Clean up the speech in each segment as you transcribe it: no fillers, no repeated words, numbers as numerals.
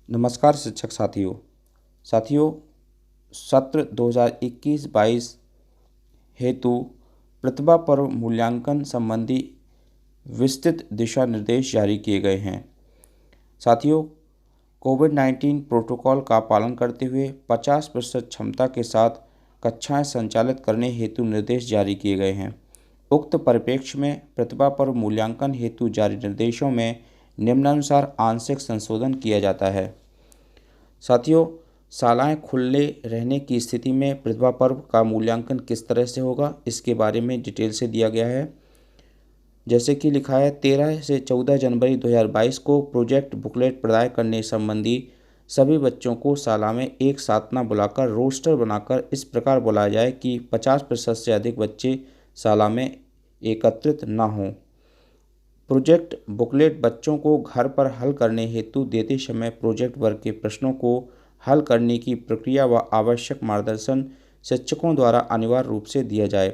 नमस्कार शिक्षक साथियों। साथियों, सत्र 2021-22 हेतु प्रतिभा पर्व मूल्यांकन संबंधी विस्तृत दिशा निर्देश जारी किए गए हैं। साथियों, कोविड-19 प्रोटोकॉल का पालन करते हुए 50% क्षमता के साथ कक्षाएं संचालित करने हेतु निर्देश जारी किए गए हैं। उक्त परिप्रेक्ष्य में प्रतिभा पर्व मूल्यांकन हेतु जारी निर्देशों में निम्नानुसार आंशिक संशोधन किया जाता है। साथियों, शालाएं खुले रहने की स्थिति में प्रतिभा पर्व का मूल्यांकन किस तरह से होगा, इसके बारे में डिटेल से दिया गया है। जैसे कि लिखा है, 13 से 14 जनवरी 2022 को प्रोजेक्ट बुकलेट प्रदाय करने संबंधी सभी बच्चों को शाला में एक साथ न बुलाकर रोस्टर बनाकर इस प्रकार बुलाया जाए कि 50% से अधिक बच्चे शाला में एकत्रित न हों। प्रोजेक्ट बुकलेट बच्चों को घर पर हल करने हेतु देते समय प्रोजेक्ट वर्ग के प्रश्नों को हल करने की प्रक्रिया व आवश्यक मार्गदर्शन शिक्षकों द्वारा अनिवार्य रूप से दिया जाए,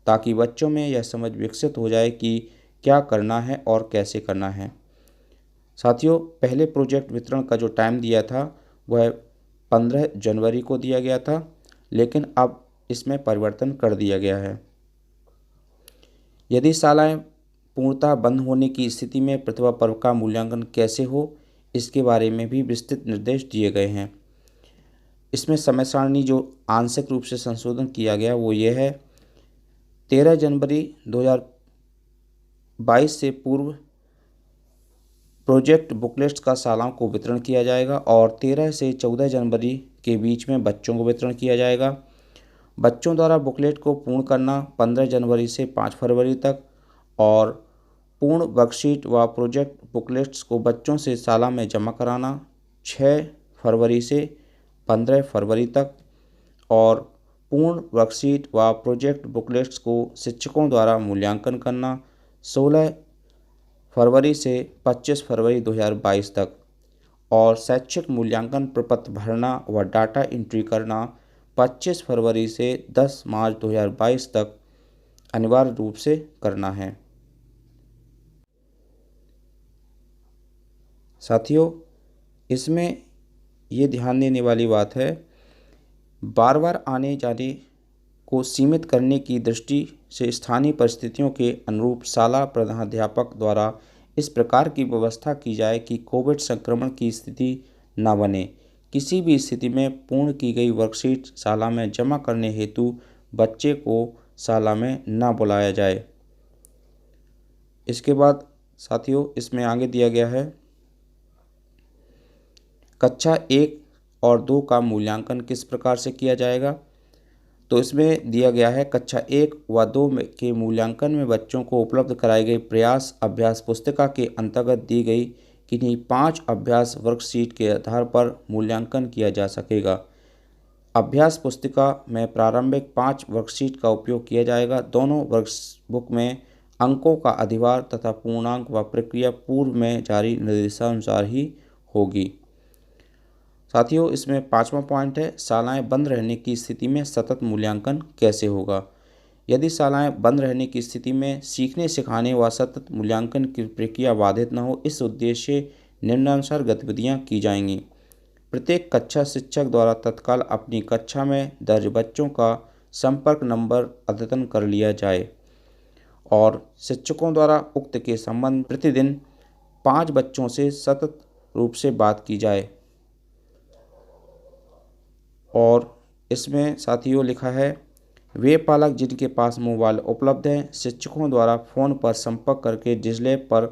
ताकि बच्चों में यह समझ विकसित हो जाए कि क्या करना है और कैसे करना है। साथियों, पहले प्रोजेक्ट वितरण का जो टाइम दिया था वह 15 जनवरी को दिया गया था, लेकिन अब इसमें परिवर्तन कर दिया गया है। यदि शालाएं पूर्णतः बंद होने की स्थिति में प्रतिभा पर्व का मूल्यांकन कैसे हो, इसके बारे में भी विस्तृत निर्देश दिए गए हैं। इसमें समय सारणी जो आंशिक रूप से संशोधन किया गया वो ये है, 13 जनवरी 2022 से पूर्व प्रोजेक्ट बुकलेट्स का शालाओं को वितरण किया जाएगा और 13 से 14 जनवरी के बीच में बच्चों को वितरण किया जाएगा। बच्चों द्वारा बुकलेट को पूर्ण करना 15 जनवरी से 5 फरवरी तक और पूर्ण वर्कशीट व प्रोजेक्ट बुकलेट्स को बच्चों से शाला में जमा कराना 6 फरवरी से 15 फरवरी तक और पूर्ण वर्कशीट व प्रोजेक्ट बुकलेट्स को शिक्षकों द्वारा मूल्यांकन करना 16 फरवरी से 25 फरवरी 2022 तक और शैक्षिक मूल्यांकन प्रपत्र भरना व डाटा एंट्री करना 25 फरवरी से 10 मार्च 2022 तक अनिवार्य रूप से करना है। साथियों, इसमें ये ध्यान देने वाली बात है, बार बार आने जाने को सीमित करने की दृष्टि से स्थानीय परिस्थितियों के अनुरूप शाला प्रधानाध्यापक द्वारा इस प्रकार की व्यवस्था की जाए कि कोविड संक्रमण की स्थिति न बने। किसी भी स्थिति में पूर्ण की गई वर्कशीट शाला में जमा करने हेतु बच्चे को शाला में न बुलाया जाए। इसके बाद साथियों, इसमें आगे दिया गया है, कक्षा 1 और 2 का मूल्यांकन किस प्रकार से किया जाएगा। तो इसमें दिया गया है, कक्षा 1 व 2 के मूल्यांकन में बच्चों को उपलब्ध कराई गई प्रयास अभ्यास पुस्तिका के अंतर्गत दी गई किन्हीं 5 अभ्यास वर्कशीट के आधार पर मूल्यांकन किया जा सकेगा। अभ्यास पुस्तिका में प्रारंभिक 5 वर्कशीट का उपयोग किया जाएगा। दोनों वर्कबुक में अंकों का अधिभार तथा पूर्णांक व प्रक्रिया पूर्व में जारी निर्देशानुसार ही होगी। साथियों, इसमें 5वां पॉइंट है, शालाएं बंद रहने की स्थिति में सतत मूल्यांकन कैसे होगा। यदि शालाएं बंद रहने की स्थिति में सीखने सिखाने व सतत मूल्यांकन की प्रक्रिया बाधित न हो, इस उद्देश्य निम्नानुसार गतिविधियां की जाएंगी। प्रत्येक कक्षा शिक्षक द्वारा तत्काल अपनी कक्षा में दर्ज बच्चों का संपर्क नंबर अद्यतन कर लिया जाए और शिक्षकों द्वारा उक्त के संबंध प्रतिदिन 5 बच्चों से सतत रूप से बात की जाए। और इसमें साथियों लिखा है, वे पालक जिनके पास मोबाइल उपलब्ध हैं, शिक्षकों द्वारा फ़ोन पर संपर्क करके डिस्प्ले पर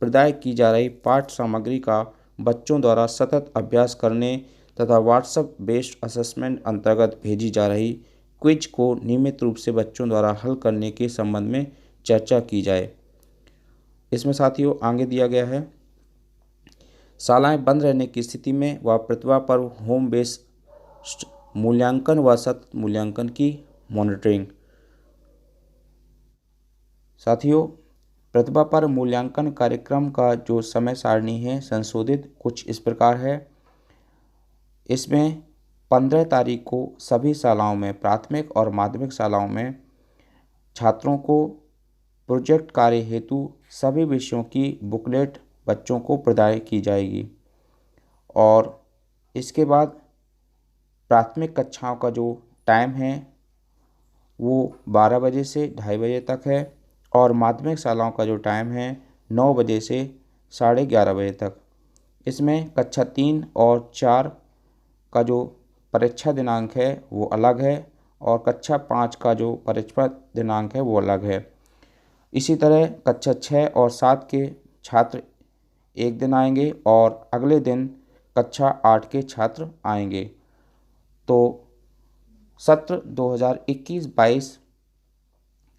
प्रदाय की जा रही पाठ्य सामग्री का बच्चों द्वारा सतत अभ्यास करने तथा व्हाट्सएप बेस्ड असेसमेंट अंतर्गत भेजी जा रही क्विज को नियमित रूप से बच्चों द्वारा हल करने के संबंध में चर्चा की जाए। इसमें साथियों आगे दिया गया है, शालाएं बंद रहने की स्थिति में व प्रतिभा पर्व होम बेस्ड मूल्यांकन व सतत मूल्यांकन की मॉनिटरिंग। साथियों, प्रतिभा पर्व मूल्यांकन कार्यक्रम का जो समय सारणी है संशोधित कुछ इस प्रकार है। इसमें 15 तारीख को सभी शालाओं में, प्राथमिक और माध्यमिक शालाओं में छात्रों को प्रोजेक्ट कार्य हेतु सभी विषयों की बुकलेट बच्चों को प्रदान की जाएगी और इसके बाद प्राथमिक कक्षाओं का जो टाइम है वो 12 बजे से 2:30 बजे तक है और माध्यमिक शालाओं का जो टाइम है 9 बजे से 11:30 बजे तक। इसमें कक्षा 3 और 4 का जो परीक्षा दिनांक है वो अलग है और कक्षा 5 का जो परीक्षा दिनांक है वो अलग है। इसी तरह कक्षा 6 और 7 के छात्र एक दिन आएंगे और अगले दिन कक्षा 8 के छात्र आएंगे। तो सत्र 2021-22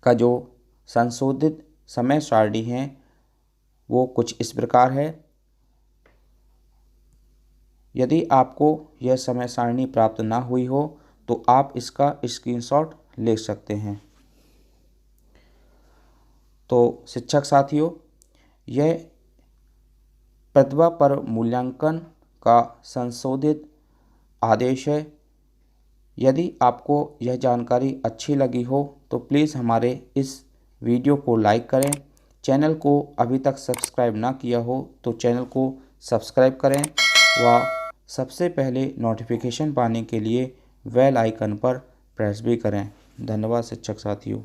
का जो संशोधित समय सारणी है वो कुछ इस प्रकार है। यदि आपको यह समय सारणी प्राप्त ना हुई हो तो आप इसका स्क्रीनशॉट ले सकते हैं। तो शिक्षक साथियों, यह प्रतिभा पर मूल्यांकन का संशोधित आदेश है। यदि आपको यह जानकारी अच्छी लगी हो तो प्लीज़ हमारे इस वीडियो को लाइक करें। चैनल को अभी तक सब्सक्राइब ना किया हो तो चैनल को सब्सक्राइब करें व सबसे पहले नोटिफिकेशन पाने के लिए बेल आइकन पर प्रेस भी करें। धन्यवाद शिक्षक साथियों।